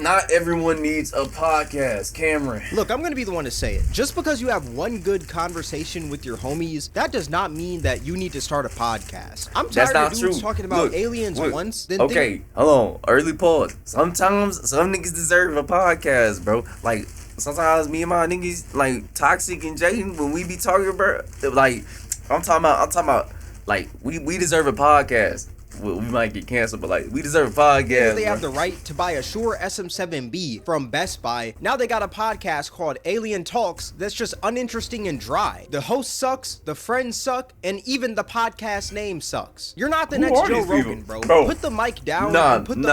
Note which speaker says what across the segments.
Speaker 1: not everyone needs a podcast, Cameron.
Speaker 2: Look, I'm gonna be the one to say it. Just because you have one good conversation with your homies, that does not mean that you need to start a podcast. I'm tired of dudes talking about aliens once. Then
Speaker 1: hold on. Early pause. Sometimes some niggas deserve a podcast, bro. Like sometimes me and my niggas, like Toxic and Jaden, when we be talking about, like I'm talking about, like we deserve a podcast. We might get canceled, but like we deserve a podcast.
Speaker 2: They have the right to buy a Shure SM7B from Best Buy. Now they got a podcast called Alien Talks that's just uninteresting and dry. The host sucks, the friends suck, and even the podcast name sucks. You're not the next Joe Rogan, bro. Put the mic down and put the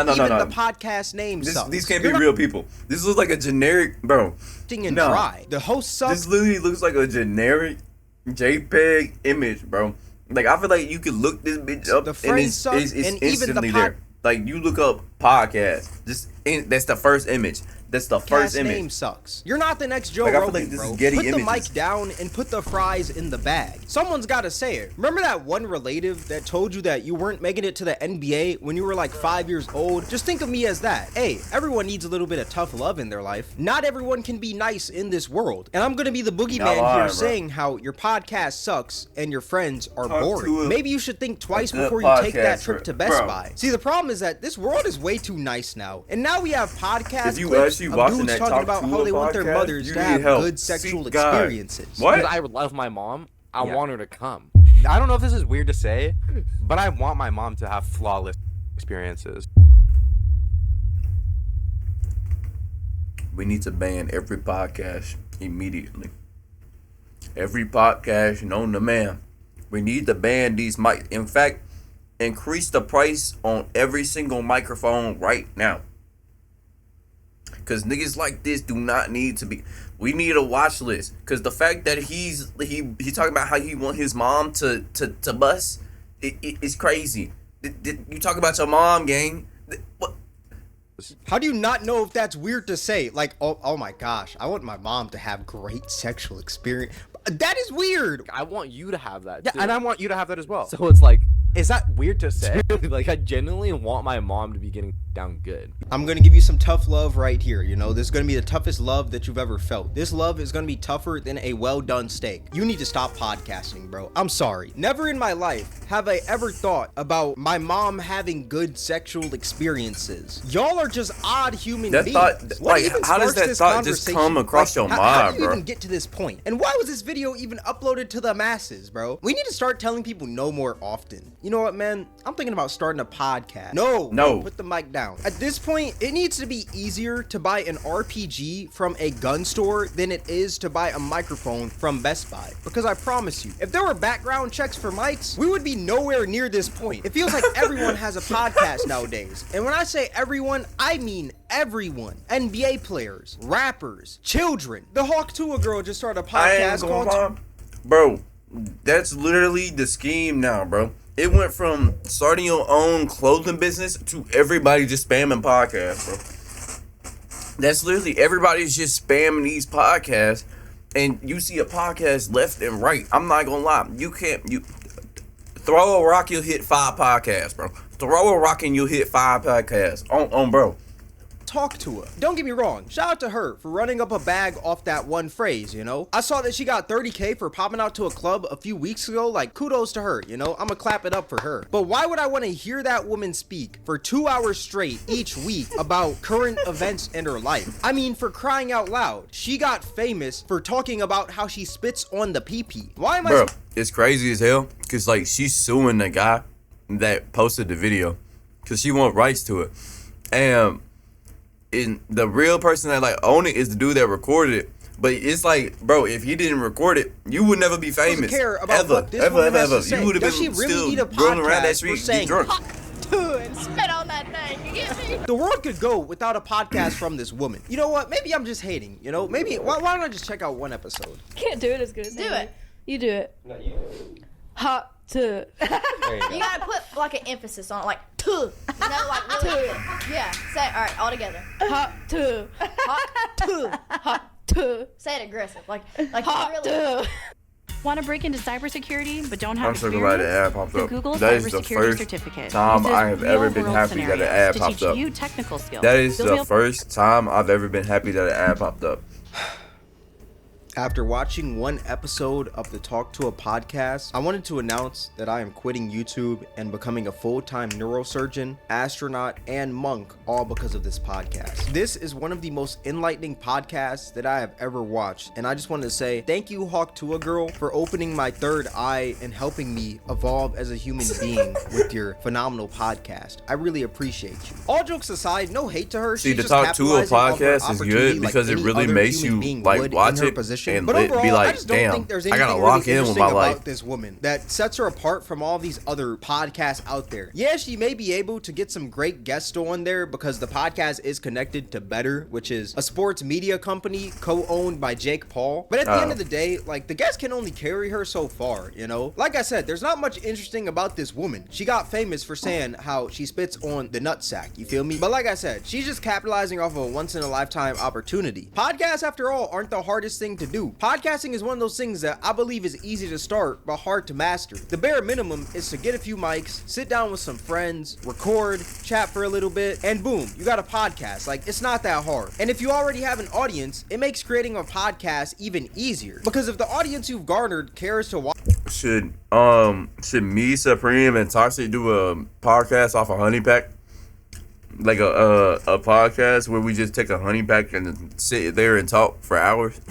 Speaker 2: podcast name sucks.
Speaker 1: These can't be real people. This looks like a generic, bro.
Speaker 2: And dry. The host sucks.
Speaker 1: This literally looks like a generic JPEG image, bro. Like, I feel like you could look this bitch up and it's instantly there. Like, you look up podcast. That's the first image. That's the first image.
Speaker 2: Name sucks. You're not the next Joe Rogan,
Speaker 1: like this
Speaker 2: bro.
Speaker 1: Is Getty
Speaker 2: put
Speaker 1: images.
Speaker 2: The mic down and put the fries in the bag. Someone's got to say it. Remember that one relative that told you that you weren't making it to the NBA when you were like 5 years old? Just think of me as that. Hey, everyone needs a little bit of tough love in their life. Not everyone can be nice in this world. And I'm going to be the boogeyman here saying how your podcast sucks and your friends are boring. Maybe you should think twice before you take that trip to Best Buy. See, the problem is that this world is way too nice now. And now we have podcasts clips of dudes talking about how they want their mothers to have good sexual experiences.
Speaker 3: What? Because I love my mom. I want her to come. I don't know if this is weird to say, but I want my mom to have flawless experiences.
Speaker 1: We need to ban every podcast immediately. Every podcast known to man. We need to ban these mics. In fact, increase the price on every single microphone right now. Because niggas like this do not need to be. We need a watch list. Because the fact that he talking about how he want his mom to bust, it's crazy. You talk about your mom, gang. What?
Speaker 2: How do you not know if that's weird to say? Like, oh my gosh, I want my mom to have great sexual experience. That is weird.
Speaker 3: I want you to have that.
Speaker 4: Yeah, and I want you to have that as well.
Speaker 3: So it's like,
Speaker 4: is that weird to say?
Speaker 3: Like, I genuinely want my mom to be getting down good.
Speaker 2: I'm going to give you some tough love right here. You know, this is going to be the toughest love that you've ever felt. This love is going to be tougher than a well-done steak. You need to stop podcasting, bro. I'm sorry. Never in my life have I ever thought about my mom having good sexual experiences. Y'all are just odd human beings.
Speaker 1: How does that thought just come across your mind, bro?
Speaker 2: How do you even get to this point? And why was this video even uploaded to the masses, bro? We need to start telling people no more often. You know what, man? I'm thinking about starting a podcast. No. Put the mic down. At this point, it needs to be easier to buy an RPG from a gun store than it is to buy a microphone from Best Buy. Because I promise you, if there were background checks for mics, we would be nowhere near this point. It feels like everyone has a podcast nowadays. And when I say everyone, I mean everyone. NBA players, rappers, children. The Hawk Tuah girl just started a podcast called...
Speaker 1: Bro, that's literally the scheme now, bro. It went from starting your own clothing business to everybody just spamming podcasts, bro. That's literally everybody's just spamming these podcasts, and you see a podcast left and right. I'm not gonna lie, you throw a rock, you'll hit 5 podcasts, bro. Throw a rock and you'll hit 5 podcasts on bro.
Speaker 2: Talk to her. Don't get me wrong. Shout out to her for running up a bag off that one phrase, you know? I saw that she got $30K for popping out to a club a few weeks ago. Like, kudos to her, you know? I'ma clap it up for her. But why would I want to hear that woman speak for 2 hours straight each week about current events in her life? I mean, for crying out loud, she got famous for talking about how she spits on the pee-pee. Why am I...
Speaker 1: Bro, it's crazy as hell, because, like, she's suing the guy that posted the video, because she want rights to it. And... the real person that like own it is the dude that recorded it. But it's like, bro, if he didn't record it, you would never be famous.
Speaker 2: Care about
Speaker 1: ever. You would have been still rolling around that street getting drunk.
Speaker 5: And spit on that thing. You get me?
Speaker 2: The world could go without a podcast from this woman. You know what? Maybe I'm just hating. You know, maybe why don't I just check out one episode?
Speaker 6: Can't do it as good as
Speaker 5: Do it.
Speaker 6: You do it.
Speaker 7: No, you.
Speaker 6: Hot to.
Speaker 5: You gotta put like an emphasis on it, like tuh. You know, like really. Yeah. Say it. All right, all together.
Speaker 6: Hot to.
Speaker 5: Hot tuh.
Speaker 6: Hot to.
Speaker 5: Say it aggressive, like
Speaker 6: Hot
Speaker 5: really.
Speaker 6: to.
Speaker 7: Want to break into cybersecurity but don't have
Speaker 1: I'm so glad the ad popped up. That is the first time I have ever been happy that an ad popped up. That is the first time I've ever been happy that an ad popped up.
Speaker 2: After watching one episode of the Talk to a podcast, I wanted to announce that I am quitting YouTube and becoming a full-time neurosurgeon, astronaut, and monk, all because of this podcast. This is one of the most enlightening podcasts that I have ever watched, and I just wanted to say thank you, Hawk Tua Girl, for opening my third eye and helping me evolve as a human being with your phenomenal podcast. I really appreciate you. All jokes aside, no hate to her.
Speaker 1: See, the Talk to a podcast is good because it really makes you like watch it and
Speaker 2: but overall,
Speaker 1: be like,
Speaker 2: I just don't think there's anything
Speaker 1: gotta lock
Speaker 2: really
Speaker 1: in with my
Speaker 2: about
Speaker 1: life.
Speaker 2: this woman that sets her apart from all these other podcasts out there. Yeah, she may be able to get some great guests on there because the podcast is connected to Better, which is a sports media company co-owned by Jake Paul. But at the end of the day, like, the guests can only carry her so far, you know? Like I said, there's not much interesting about this woman. She got famous for saying how she spits on the nutsack, you feel me? But like I said, she's just capitalizing off of a once-in-a-lifetime opportunity. Podcasts, after all, aren't the hardest thing to do. Podcasting is one of those things that I believe is easy to start, but hard to master. The bare minimum is to get a few mics, sit down with some friends, record, chat for a little bit, and boom, you got a podcast. Like, it's not that hard. And if you already have an audience, it makes creating a podcast even easier. Because if the audience you've garnered cares to watch...
Speaker 1: Should me, Supreme, and Toxic do a podcast off a honey pack? Like a podcast where we just take a honey pack and sit there and talk for hours?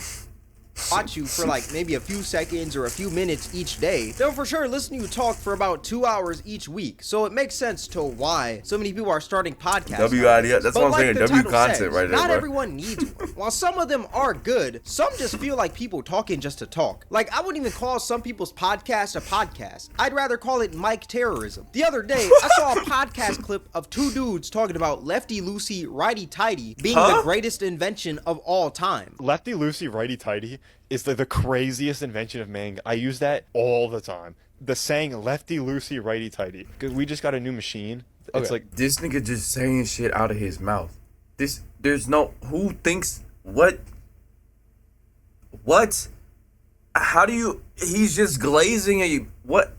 Speaker 2: Watch you for like maybe a few seconds or a few minutes each day, they'll for sure listen to you talk for about 2 hours each week. So it makes sense to why so many people are starting podcasts.
Speaker 1: W idea. That's what I'm saying. W content
Speaker 2: says,
Speaker 1: right there.
Speaker 2: Not
Speaker 1: bro.
Speaker 2: everyone needs one. While some of them are good, some just feel like people talking just to talk. Like, I wouldn't even call some people's podcast a podcast. I'd rather call it mic terrorism. The other day, I saw a podcast clip of two dudes talking about lefty loosey, righty tighty being the greatest invention of all time.
Speaker 4: Lefty loosey, righty tighty is the craziest invention of man. I use that all the time. The saying lefty loosey, righty tighty. Because we just got a new machine. It's like
Speaker 1: this nigga just saying shit out of his mouth. There's no who thinks what? How do you? He's just glazing at you. What?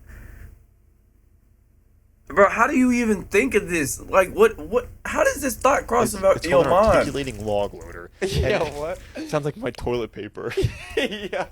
Speaker 1: Bro, how do you even think of this? Like, what? How does this thought cross about your
Speaker 4: an
Speaker 1: mind?
Speaker 4: articulating log loader.
Speaker 3: Yeah, what?
Speaker 4: Sounds like my toilet paper.
Speaker 3: Yeah.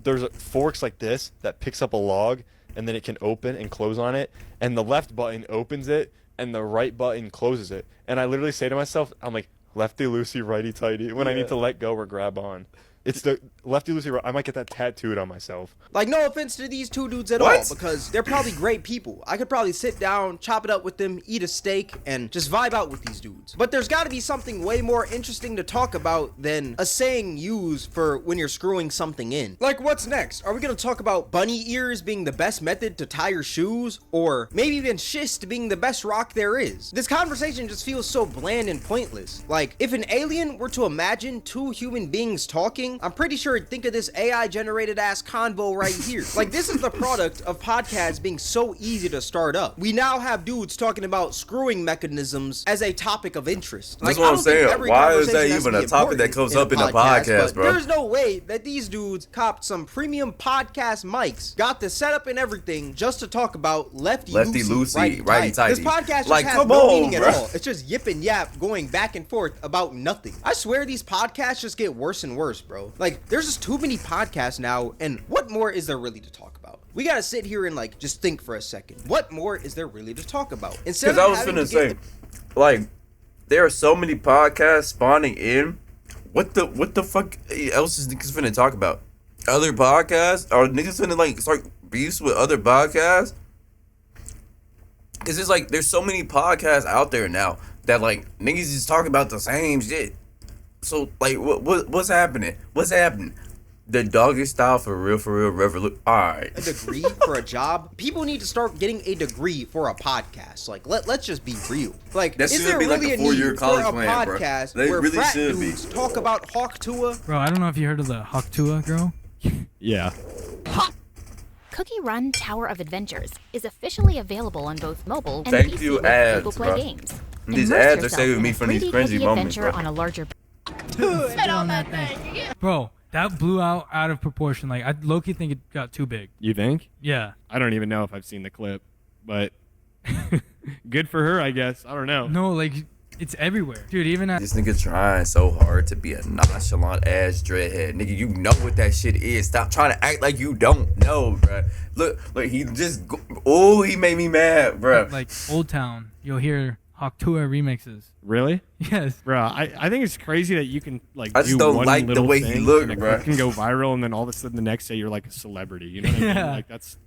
Speaker 4: There's forks like this that picks up a log, and then it can open and close on it, and the left button opens it, and the right button closes it. And I literally say to myself, I'm like, lefty loosey, righty tighty, when I need to let go or grab on. It's the lefty loosey. I might get that tattooed on myself.
Speaker 2: Like, no offense to these two dudes at all, because they're probably great people. I could probably sit down, chop it up with them, eat a steak, and just vibe out with these dudes. But there's got to be something way more interesting to talk about than a saying used for when you're screwing something in. Like, what's next? Are we gonna talk about bunny ears being the best method to tie your shoes, or maybe even schist being the best rock there is? This conversation just feels so bland and pointless. Like, if an alien were to imagine two human beings talking, I'm pretty sure it'd think of this AI generated ass convo right here. Like, this is the product of podcasts being so easy to start up. We now have dudes talking about screwing mechanisms as a topic of interest.
Speaker 1: That's what I'm saying. Why is that even a topic that comes up in a podcast, bro?
Speaker 2: There's no way that these dudes copped some premium podcast mics, got the setup and everything just to talk about lefty loosey, righty tighty. This podcast just has no meaning at all. It's just yip and yap going back and forth about nothing. I swear these podcasts just get worse and worse, bro. Like, there's just too many podcasts now, and what more is there really to talk about? We gotta sit here and, like, just think for a second. What more is there really to talk about?
Speaker 1: Because I was finna say, like, there are so many podcasts spawning in. What the fuck else is niggas finna talk about? Other podcasts? Are niggas finna, like, start beefs with other podcasts? Because it's like, there's so many podcasts out there now that, like, niggas is talking about the same shit. So, like, what's happening? What's happening? The doggy style for real revolution. Alright.
Speaker 2: A degree for a job? People need to start getting a degree for a podcast. Like, let's just be real. Like,
Speaker 1: that
Speaker 2: is there
Speaker 1: be
Speaker 2: really
Speaker 1: like
Speaker 2: a need for a podcast
Speaker 1: where
Speaker 2: really frat dudes talk about Hawk Tua?
Speaker 8: Bro, I don't know if you heard of the Hawk Tua girl.
Speaker 4: Yeah.
Speaker 9: Cookie Run Tower of Adventures is officially available on both mobile and
Speaker 1: Thank
Speaker 9: PC
Speaker 1: you,
Speaker 9: with
Speaker 1: ads,
Speaker 9: Google Play
Speaker 1: bro.
Speaker 9: games.
Speaker 1: These
Speaker 9: Immerse
Speaker 1: ads are
Speaker 9: yourself
Speaker 1: saving
Speaker 9: in
Speaker 1: me
Speaker 9: a
Speaker 1: from these
Speaker 9: 3D
Speaker 1: cringy
Speaker 9: cookie
Speaker 1: moments,
Speaker 9: adventure
Speaker 1: bro.
Speaker 9: on a larger
Speaker 6: Spit on that thing.
Speaker 8: Bro, That blew out of proportion. Like, I low-key think it got too big.
Speaker 10: You think?
Speaker 8: Yeah.
Speaker 10: I don't even know if I've seen the clip, but good for her, I guess. I don't know.
Speaker 8: No, like, it's everywhere. Dude, even at...
Speaker 1: This nigga trying so hard to be a nonchalant ass dreadhead. Nigga, you know what that shit is. Stop trying to act like you don't know, bruh. Look, he just... Oh, he made me mad, bruh.
Speaker 8: Like, Old Town, you'll hear Hawktua remixes.
Speaker 10: Really?
Speaker 8: Yes.
Speaker 10: Bro, I think it's crazy that you can, like,
Speaker 1: I just
Speaker 10: do
Speaker 1: don't
Speaker 10: one
Speaker 1: like the
Speaker 10: little
Speaker 1: way
Speaker 10: thing
Speaker 1: he looked,
Speaker 10: and
Speaker 1: bro.
Speaker 10: it can go viral, and then all of a sudden the next day you're like a celebrity. You know what I mean?
Speaker 8: Yeah.
Speaker 10: Like, that's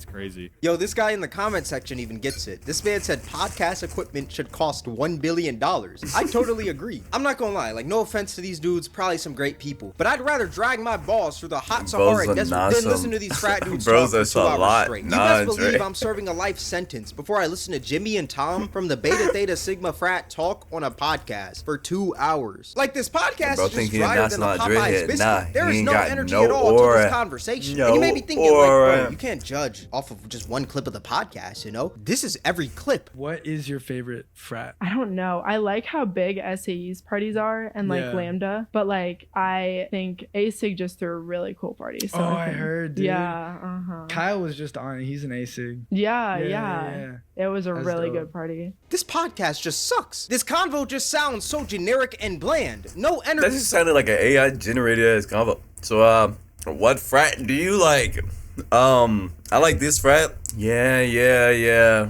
Speaker 10: crazy.
Speaker 2: Yo, this guy in the comment section even gets it. This man said podcast equipment should cost $1 billion. I totally agree. I'm not gonna lie, like, no offense to these dudes, probably some great people, but I'd rather drag my balls through the hot Sahara desert than listen to these frat dudes talk for 2 hours straight. You best believe I'm serving a life sentence before I listen to Jimmy and Tom from the Beta Theta Sigma frat talk on a podcast for 2 hours. Like, this podcast is just drier than a Popeye's biscuit. There is no energy at all to this conversation. And you may be thinking, like, bro, you can't judge off of just one clip of the podcast, you know? This is every clip.
Speaker 8: What is your favorite frat?
Speaker 6: I don't know. I like how big SAE's parties are and like Lambda, but like I think ASIG just threw a really cool party. So
Speaker 11: I heard, dude.
Speaker 6: Yeah.
Speaker 11: Kyle was just on it. He's an ASIG.
Speaker 6: Yeah. It was a
Speaker 11: That's
Speaker 6: really
Speaker 11: dope.
Speaker 6: good party.
Speaker 2: This podcast just sucks. This convo just sounds so generic and bland. No energy.
Speaker 1: That just sounded like an AI generated ass convo. So, what frat do you like? I like this frat. Yeah.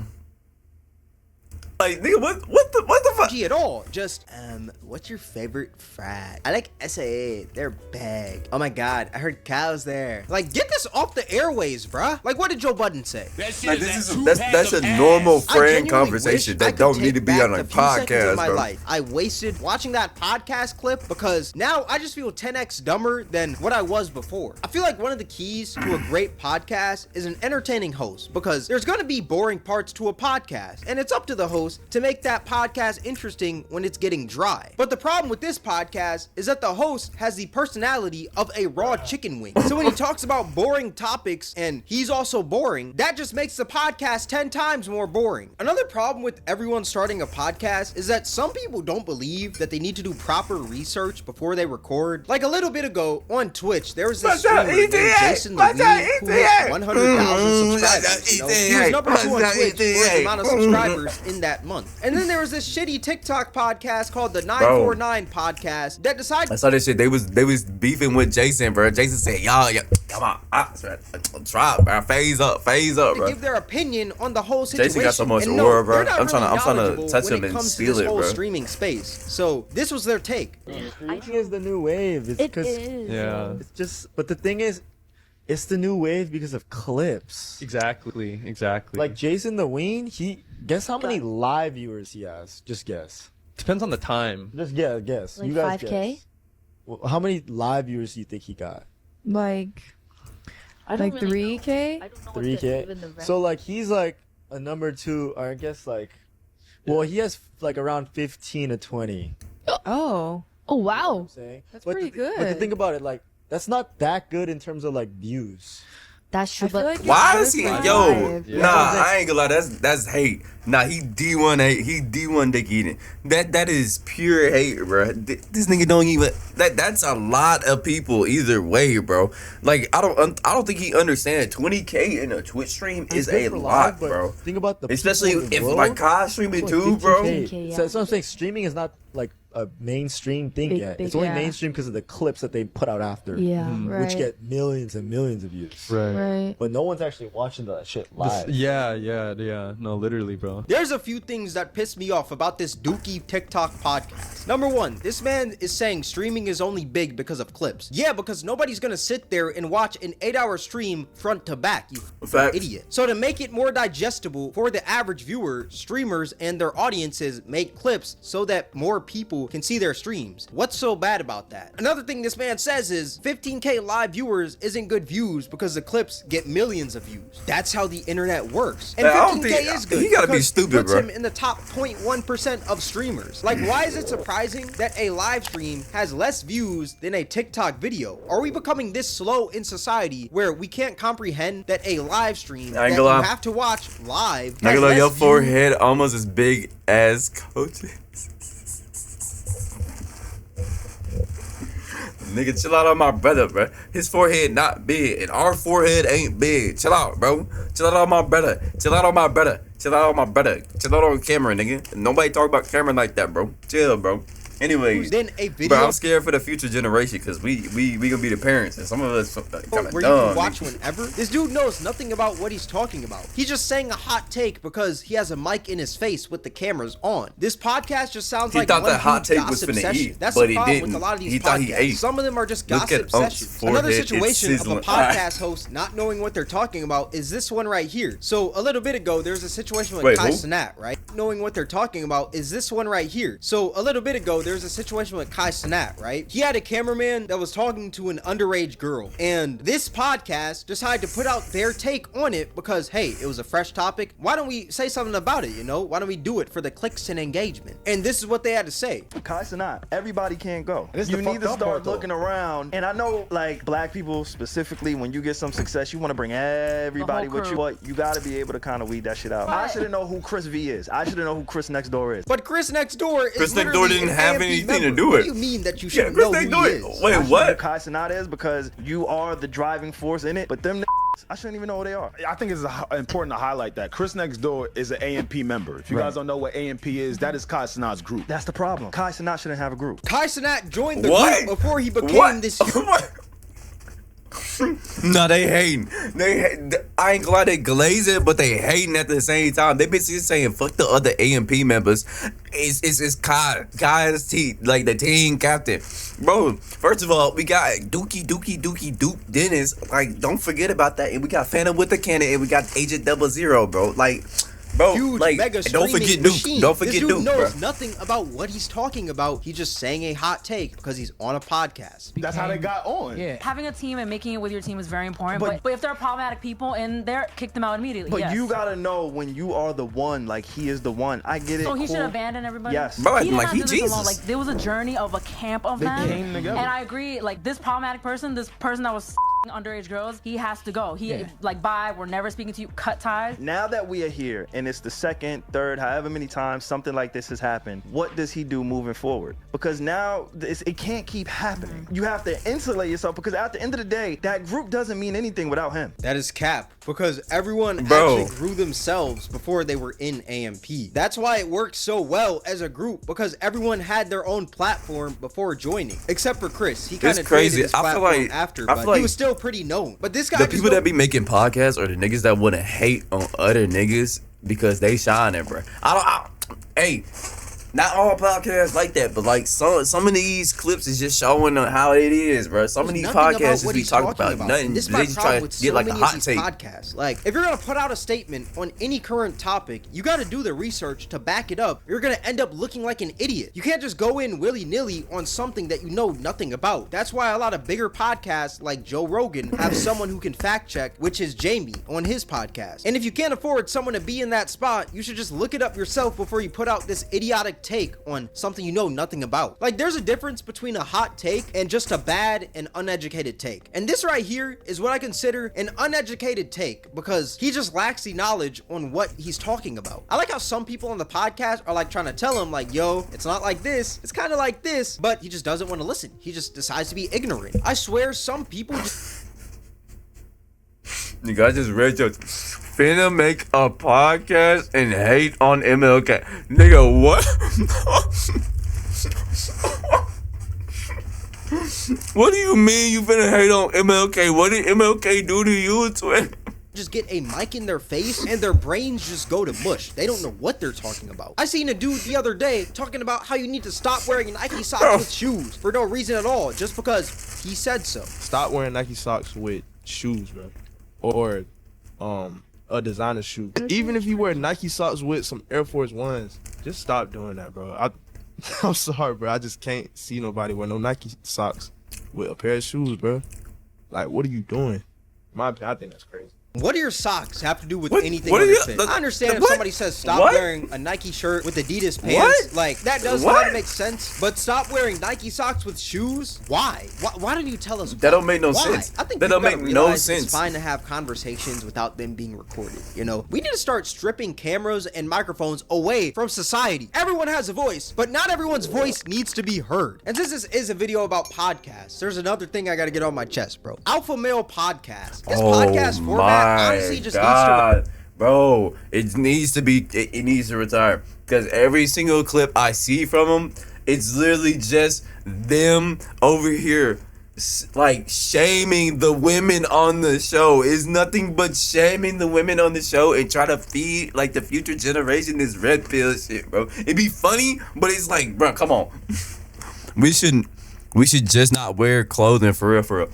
Speaker 1: Like, nigga, what the fuck?
Speaker 2: At all. Just, what's your favorite frat? I like SAA. They're big. Oh my god, I heard Kyle's there. Like, get this off the airways, bruh. Like, what did Joe Budden say?
Speaker 1: Like, that's a normal friend conversation that don't need to be on a podcast,
Speaker 2: my
Speaker 1: bro.
Speaker 2: life. I wasted watching that podcast clip because now I just feel 10x dumber than what I was before. I feel like one of the keys to a great podcast is an entertaining host, because there's gonna be boring parts to a podcast, and it's up to the host to make that podcast interesting when it's getting dry. But the problem with this podcast is that the host has the personality of a raw chicken wing. So when he talks about boring topics and he's also boring, that just makes the podcast 10 times more boring. Another problem with everyone starting a podcast is that some people don't believe that they need to do proper research before they record. Like a little bit ago on Twitch, there was this streamer named Jason the Weed who hit 100,000 subscribers. You know? He was number 2 on Twitch for the amount of subscribers in that month. And then there was this shitty TikTok podcast called the 949 podcast that decided.
Speaker 1: I saw this shit. They was beefing with Jason, bro. Jason said, "Y'all, come on, try, bro. Phase up, bro."
Speaker 2: Give their opinion on the whole situation.
Speaker 1: Jason got so much
Speaker 2: and
Speaker 1: aura, bro.
Speaker 2: they're not
Speaker 1: I'm trying to
Speaker 2: knowledgeable
Speaker 1: touch
Speaker 2: when
Speaker 1: him and
Speaker 2: comes to
Speaker 1: steal
Speaker 2: this
Speaker 1: it,
Speaker 2: whole
Speaker 1: bro.
Speaker 2: streaming space. So this was their take.
Speaker 12: Streaming is the new wave. It's
Speaker 6: It is.
Speaker 12: Yeah. It's just, but the thing is, it's the new wave because of clips.
Speaker 3: Exactly.
Speaker 12: Like Jason the Ween, guess how many live viewers he has? Just guess.
Speaker 3: Depends on the time.
Speaker 12: Just guess.
Speaker 6: Like
Speaker 12: you guys
Speaker 6: 5K?
Speaker 12: guess. Well, how many live viewers do you think he got?
Speaker 6: Like 3K?
Speaker 12: 3K. So like he's like a number 2, or I guess like, well, he has like around 15 to 20.
Speaker 6: Oh wow.
Speaker 12: You know what I'm saying?
Speaker 6: That's
Speaker 12: But
Speaker 6: pretty good.
Speaker 12: But to think about it, like that's not that good in terms of like views.
Speaker 6: That's true. But
Speaker 1: Why does he? Yo,
Speaker 6: Yeah.
Speaker 1: nah, I ain't gonna lie. That's hate. Nah, he D1 hate. He D1 dick eating. That is pure hate, bro. This nigga don't even. That's a lot of people either way, bro. Like I don't think he understands 20K in a Twitch stream is a lot, bro.
Speaker 12: Think about the
Speaker 1: especially
Speaker 12: people in the
Speaker 1: if
Speaker 12: world.
Speaker 1: like Kai streaming
Speaker 12: It's
Speaker 1: too,
Speaker 12: like
Speaker 1: bro.
Speaker 12: 15K, So that's what I'm saying. Streaming is not like a mainstream thing
Speaker 6: Big,
Speaker 12: yet.
Speaker 6: big,
Speaker 12: It's only
Speaker 6: yeah.
Speaker 12: mainstream because of the clips that they put out after.
Speaker 6: Yeah,
Speaker 12: Which
Speaker 6: right.
Speaker 12: get millions and millions of views.
Speaker 6: Right.
Speaker 12: But no one's actually watching that shit live.
Speaker 3: Yeah. No, literally, bro.
Speaker 2: There's a few things that piss me off about this Dookie TikTok podcast. Number 1, this man is saying streaming is only big because of clips. Yeah, because nobody's gonna sit there and watch an 8-hour stream front to back, you
Speaker 1: Facts.
Speaker 2: idiot. So to make it more digestible for the average viewer, streamers and their audiences make clips so that more people can see their streams. What's so bad about that? Another thing this man says is 15K live viewers isn't good views because the clips get millions of views. That's how the internet works. And
Speaker 1: I don't
Speaker 2: 15K
Speaker 1: think-
Speaker 2: is good.
Speaker 1: he gotta be
Speaker 2: because it
Speaker 1: stupid,
Speaker 2: puts
Speaker 1: bro.
Speaker 2: him in the top 0.1% of streamers. Like, why is it surprising that a live stream has less views than a TikTok video? Are we becoming this slow in society where we can't comprehend that a live stream
Speaker 1: I
Speaker 2: that
Speaker 1: ain't
Speaker 2: you
Speaker 1: gonna lie.
Speaker 2: have to watch live
Speaker 1: Not
Speaker 2: has
Speaker 1: gonna lie, your
Speaker 2: less views?
Speaker 1: forehead almost as big as Coach's. Nigga, chill out on my brother, bro. His forehead not big, and our forehead ain't big. Chill out, bro. Chill out on my brother. Chill out on my brother. Chill out on my brother. Chill out on camera, nigga. Nobody talk about camera like that, bro. Chill, bro. Anyways,
Speaker 2: then a video.
Speaker 1: Bro, I'm scared for the future generation because we gonna be the parents, and some of us kind of
Speaker 2: where
Speaker 1: dumb.
Speaker 2: you can watch whenever. This dude knows nothing about what he's talking about. He's just saying a hot take because he has a mic in his face with the cameras on. This podcast just sounds like
Speaker 1: thought
Speaker 2: one
Speaker 1: that hot
Speaker 2: huge
Speaker 1: take was
Speaker 2: gossip
Speaker 1: finna
Speaker 2: session.
Speaker 1: eat,
Speaker 2: That's
Speaker 1: but
Speaker 2: the
Speaker 1: he
Speaker 2: problem
Speaker 1: didn't.
Speaker 2: with a lot of these
Speaker 1: He
Speaker 2: podcasts.
Speaker 1: thought he ate.
Speaker 2: Some of them are just
Speaker 1: Look at
Speaker 2: gossip
Speaker 1: Unc's
Speaker 2: sessions.
Speaker 1: forehead,
Speaker 2: Another
Speaker 1: it's
Speaker 2: situation of a
Speaker 1: sizzling.
Speaker 2: podcast host not knowing what they're talking about is this one right here. So a little bit ago, there's a situation with
Speaker 1: Wait,
Speaker 2: Kai
Speaker 1: who?
Speaker 2: Cenat, right? Knowing what they're talking about is this one right here. So a little bit ago, there's a situation with Kai Cenat, right? He had a cameraman that was talking to an underage girl, and this podcast decided to put out their take on it because, hey, it was a fresh topic. Why don't we say something about it, you know? Why don't we do it for the clicks and engagement? And this is what they had to say.
Speaker 13: Kai Cenat, everybody can't go.
Speaker 12: This
Speaker 13: You
Speaker 12: the
Speaker 13: need
Speaker 12: fucked
Speaker 13: to
Speaker 12: up
Speaker 13: start
Speaker 12: part, though.
Speaker 13: looking around. And I know, like, black people specifically, when you get some success, you want to bring everybody with you, but you got to be able to kind of weed that shit out. I should have known who Chris V is. I should have known who Chris Next Door is.
Speaker 2: But Chris Next Door is
Speaker 1: Chris Next Door
Speaker 2: literally
Speaker 1: didn't
Speaker 2: an
Speaker 1: have
Speaker 2: AMP
Speaker 1: anything to
Speaker 2: member.
Speaker 1: do
Speaker 2: What
Speaker 1: with
Speaker 2: do you mean that you
Speaker 1: Yeah,
Speaker 2: should
Speaker 1: Chris
Speaker 2: know
Speaker 1: Next
Speaker 2: who
Speaker 1: Door.
Speaker 2: he is?
Speaker 1: Wait,
Speaker 13: I should know
Speaker 1: what?
Speaker 13: who Kai Cenat is because you are the driving force in it, but them I shouldn't even know who they are.
Speaker 14: I think it's important to highlight that Chris Next Door is an AMP member. If you guys don't know what AMP is, that is Kai Cenat's group.
Speaker 13: That's the problem. Kai Cenat shouldn't have a group.
Speaker 2: Kai Cenat joined the
Speaker 1: What?
Speaker 2: group before he became
Speaker 1: What?
Speaker 2: this.
Speaker 1: No, they hating. I ain't glad they glaze it, but they hating at the same time. They basically saying fuck the other AMP members. It's Kai's like the team captain, bro. First of all, we got Duke Dennis. Like, don't forget about that. And we got Phantom with the cannon, and we got Agent 00, bro. Like. Bro,
Speaker 2: Huge,
Speaker 1: like,
Speaker 2: mega
Speaker 1: don't forget
Speaker 2: streaming
Speaker 1: Duke.
Speaker 2: machine.
Speaker 1: Don't forget
Speaker 2: this dude
Speaker 1: Duke,
Speaker 2: knows
Speaker 1: bro.
Speaker 2: nothing about what he's talking about. He's just saying a hot take because he's on a podcast.
Speaker 14: That's how they got on.
Speaker 15: Yeah. Having a team and making it with your team is very important. But if there are problematic people in there, kick them out immediately.
Speaker 13: But
Speaker 15: yes.
Speaker 13: you gotta know when you are the one, like he is the one. I get it.
Speaker 15: So he
Speaker 13: cool.
Speaker 15: should abandon everybody?
Speaker 13: Yes.
Speaker 1: Bro,
Speaker 15: He did
Speaker 1: like,
Speaker 15: not
Speaker 1: he
Speaker 15: do this alone.
Speaker 1: Jesus.
Speaker 15: Like, there was a journey of a camp of
Speaker 14: They
Speaker 15: them.
Speaker 14: came together.
Speaker 15: And I agree, like, this problematic person, this person that was underage girls, he has to go. Like, bye, we're never speaking to you, cut ties.
Speaker 13: Now that we are here and it's the second, third, however many times something like this has happened, what does he do moving forward? Because now it can't keep happening. You have to insulate yourself because at the end of the day, that group doesn't mean anything without him.
Speaker 2: That is cap because everyone
Speaker 1: Bro.
Speaker 2: actually grew themselves before they were in AMP. That's why it worked so well as a group because everyone had their own platform before joining, except for Chris. He kind of
Speaker 1: crazy.
Speaker 2: created his
Speaker 1: I feel
Speaker 2: platform
Speaker 1: like-
Speaker 2: after,
Speaker 1: I
Speaker 2: but
Speaker 1: feel like
Speaker 2: he was still pretty known. But this guy,
Speaker 1: The
Speaker 2: just
Speaker 1: people
Speaker 2: don't-
Speaker 1: that be making podcasts are the niggas that want to hate on other niggas because they shining, bro. Hey, not all podcasts like that, but like some of these clips is just showing how it is, bro. Some of these
Speaker 2: Nothing about
Speaker 1: podcasts just
Speaker 2: what
Speaker 1: be
Speaker 2: he's
Speaker 1: talking about
Speaker 2: And
Speaker 1: nothing.
Speaker 2: this is
Speaker 1: They
Speaker 2: my
Speaker 1: just
Speaker 2: problem
Speaker 1: try to
Speaker 2: with
Speaker 1: get
Speaker 2: so
Speaker 1: like a
Speaker 2: many
Speaker 1: hot
Speaker 2: of these
Speaker 1: take.
Speaker 2: podcasts. Like, if you're gonna put out a statement on any current topic, you got to do the research to back it up. You're gonna end up looking like an idiot. You can't just go in willy-nilly on something that you know nothing about. That's why a lot of bigger podcasts like Joe Rogan have someone who can fact check, which is Jamie on his podcast. And if you can't afford someone to be in that spot, you should just look it up yourself before you put out this idiotic take on something you know nothing about. Like, there's a difference between a hot take and just a bad and uneducated take. And this right here is what I consider an uneducated take because he just lacks the knowledge on what he's talking about. I like how some people on the podcast are like trying to tell him like, yo, it's not like this, it's kind of like this, but he just doesn't want to listen. He just decides to be ignorant. I swear some people just...
Speaker 1: You guys just read your finna make a podcast and hate on MLK. Nigga, what? What do you mean you finna hate on MLK? What did MLK do to you, twin?
Speaker 2: just get a mic in their face and their brains just go to mush. They don't know what they're talking about. I seen a dude the other day talking about how you need to stop wearing Nike socks with shoes for no reason at all, just because he said so.
Speaker 16: Stop wearing Nike socks with shoes, bro. Or a designer shoe. Even if you wear Nike socks with some Air Force Ones, just stop doing that, bro. I'm sorry, bro. I just can't see nobody wear no Nike socks with a pair of shoes, bro. Like, what are you doing? I think that's crazy.
Speaker 2: What do your socks have to do with
Speaker 1: What-
Speaker 2: anything
Speaker 1: what
Speaker 2: on
Speaker 1: are
Speaker 2: your
Speaker 1: you-
Speaker 2: fit?
Speaker 1: the-
Speaker 2: I understand
Speaker 1: the
Speaker 2: if
Speaker 1: what?
Speaker 2: somebody says stop
Speaker 1: What?
Speaker 2: wearing a Nike shirt with Adidas pants.
Speaker 1: What?
Speaker 2: Like, that does
Speaker 1: What?
Speaker 2: kind of make sense. But stop wearing Nike socks with shoes? Why? Why don't you tell us
Speaker 1: That don't make no
Speaker 2: why?
Speaker 1: sense.
Speaker 2: I think
Speaker 1: That
Speaker 2: people
Speaker 1: don't
Speaker 2: gotta
Speaker 1: make no
Speaker 2: realize
Speaker 1: sense.
Speaker 2: It's fine to have conversations without them being recorded, you know? We need to start stripping cameras and microphones away from society. Everyone has a voice, but not everyone's voice needs to be heard. And since this is a video about podcasts, there's another thing I gotta get on my chest, bro. Alpha Male Podcast. This podcast format honestly just needs to...
Speaker 1: Bro, it needs to be. It needs to retire because every single clip I see from them, it's literally just them over here, like shaming the women on the show. It's nothing but shaming the women on the show and try to feed like the future generation this red pill shit, bro. It'd be funny, but it's like, bro, come on. We should just not wear clothing for real.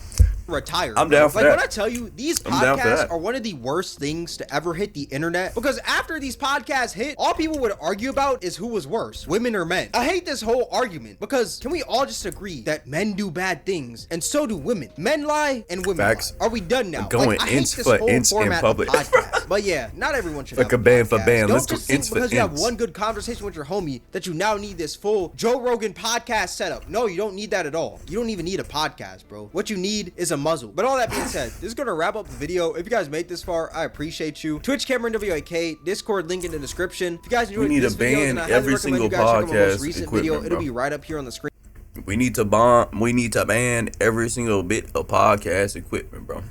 Speaker 2: Retire.
Speaker 1: I'm down for
Speaker 2: like
Speaker 1: that.
Speaker 2: when I tell you these
Speaker 1: I'm down for
Speaker 2: podcasts
Speaker 1: that.
Speaker 2: are one of the worst things to ever hit the internet, because after these podcasts hit, all people would argue about is who was worse, women or men. I hate this whole argument because can we all just agree that men do bad things and so do women? Men lie and women
Speaker 1: Facts.
Speaker 2: lie. Are we done now?
Speaker 1: Going
Speaker 2: I hate
Speaker 1: inch
Speaker 2: this
Speaker 1: for
Speaker 2: whole
Speaker 1: inch in
Speaker 2: format of
Speaker 1: public.
Speaker 2: podcasts. But yeah, not everyone should
Speaker 1: Like
Speaker 2: have
Speaker 1: a band for
Speaker 2: podcast.
Speaker 1: band.
Speaker 2: Don't
Speaker 1: Let's go
Speaker 2: just think
Speaker 1: inch for
Speaker 2: because you have
Speaker 1: inch.
Speaker 2: one good conversation with your homie that you now need this full Joe Rogan podcast setup. No, you don't need that at all. You don't even need a podcast, bro. What you need is a muzzle. But all that being said, this is gonna wrap up the video. If you guys made this far, I appreciate you. Twitch, Cameron WAK, Discord link in the description. If you guys enjoyed
Speaker 1: need
Speaker 2: this
Speaker 1: to
Speaker 2: video,
Speaker 1: ban
Speaker 2: then I highly
Speaker 1: every
Speaker 2: recommend you
Speaker 1: single
Speaker 2: guys check out my most
Speaker 1: podcast
Speaker 2: recent video.
Speaker 1: equipment,
Speaker 2: It'll
Speaker 1: bro.
Speaker 2: be right up here on the screen.
Speaker 1: We need to ban every single bit of podcast equipment, bro.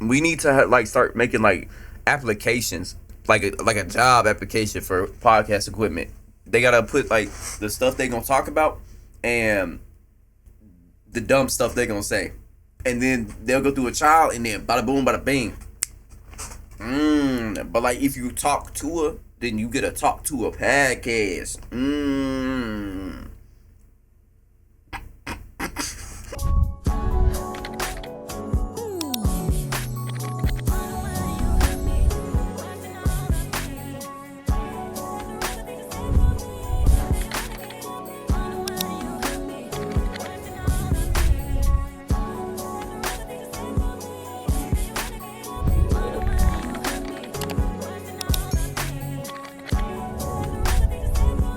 Speaker 1: We need to start making like applications, like a job application for podcast equipment. They gotta put like the stuff they gonna talk about and the dumb stuff they gonna say, and then they'll go through a trial, and then bada boom, bada bing. But like if you talk to her, then you get a talk to a podcast.